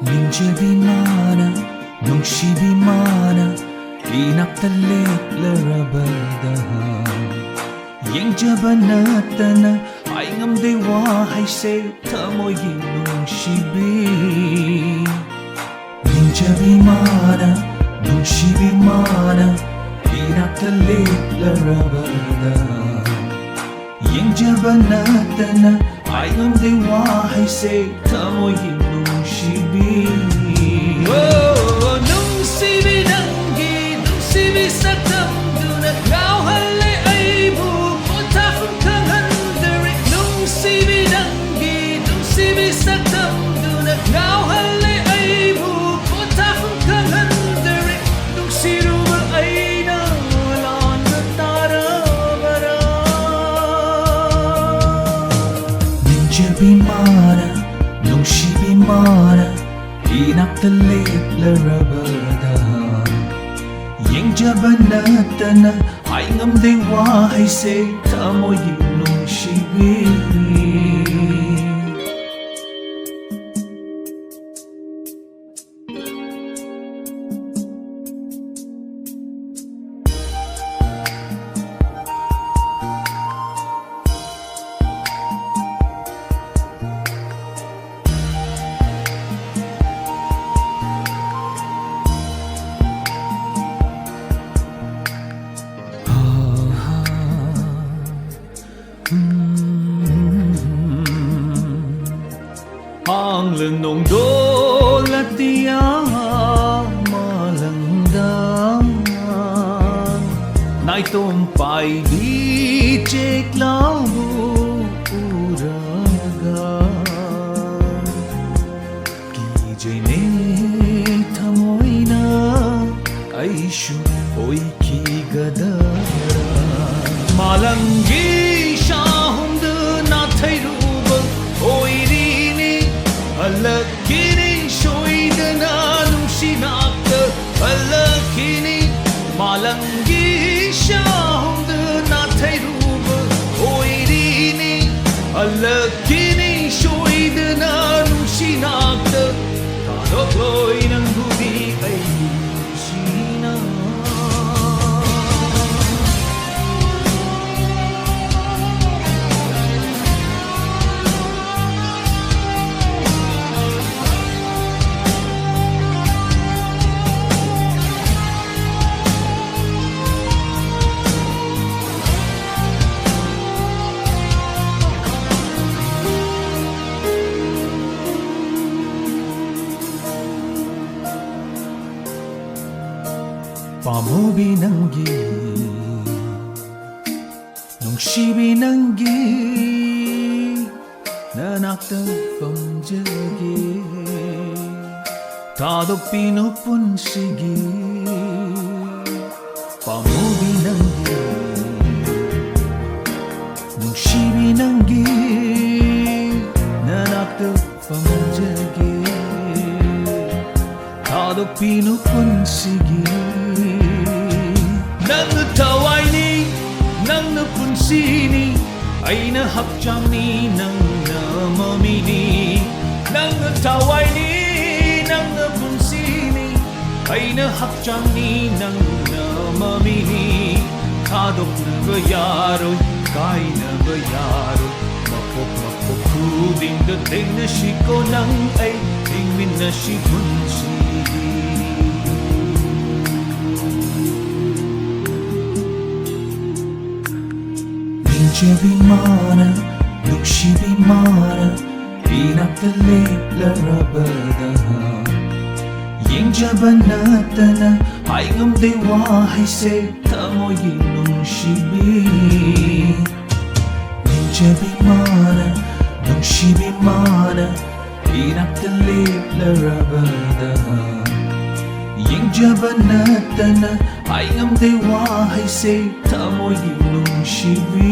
ꯅꯤꯡꯖꯕꯤꯃꯥꯅ ꯅꯨꯡꯁꯤꯕꯤꯃꯥꯅ ꯏꯅꯥꯛꯇ ꯂꯦꯞꯂꯔꯕꯗ ꯌꯦꯡꯖꯕ ꯅꯠꯇꯅ ꯍꯥꯏ ꯉꯝꯗꯦ ꯋꯥꯍꯩꯁꯦ ꯊꯃꯣꯏꯒꯤ ꯅꯨꯡꯁꯤꯕꯤ ꯅꯤꯡꯖꯕꯤꯃꯥꯅ ꯅꯨꯡꯁꯤꯕꯤꯃꯥꯅ 이낙들 립러러버다 잉저버 나타나 아이언데 와이세 타모이 농시비 농시비 난기 농시비 사탐두나 가할래 아이부 못하훈 강한들이 농시비 난기 농시비 사탐두나 가할래 아이부 못하훈 강한들이 농시루버 아이나 ninjabimana nungsibimana inakta liplarabada yengjaba natana ay ngamde wahaise tamoy nungsibi Ang lenong dolat dia malandang Nai tumpai di cek labu uraga Kijay ne tamoy na aishu oy ki gadara Malanggi shahund na thairuba oy Alakini shoidana nungsinakta Alakini malangi shahund na thairuba oirini Alakini shoidana nungsinakta Karokoy ng budi ay nungsina Pamubinanggi Nungsibinanggi Nanaktan pamjagi Tadok pinupunsigi Pamubinanggi Nungsibinanggi Nanaktan pamjagi Tadok pinupunsigi Nang taway ni, nang napunsini Ay nahakjam ni, nang namamini Nang taway ni, nang napunsini Ay nahakjam ni, nang namamini Kadok na bayaroy, kay na bayaroy Mapok kuding dating na siko nang ay Tingmin na si punsini 닌jabimana nungsibimana inakta liplarabada yengjaba natana ay ngamde wahaise tamoy nungsibi 닌jabimana nungsibimana inakta liplarabada yengjaba natana ay ngamde wahaise tamoy nungsibi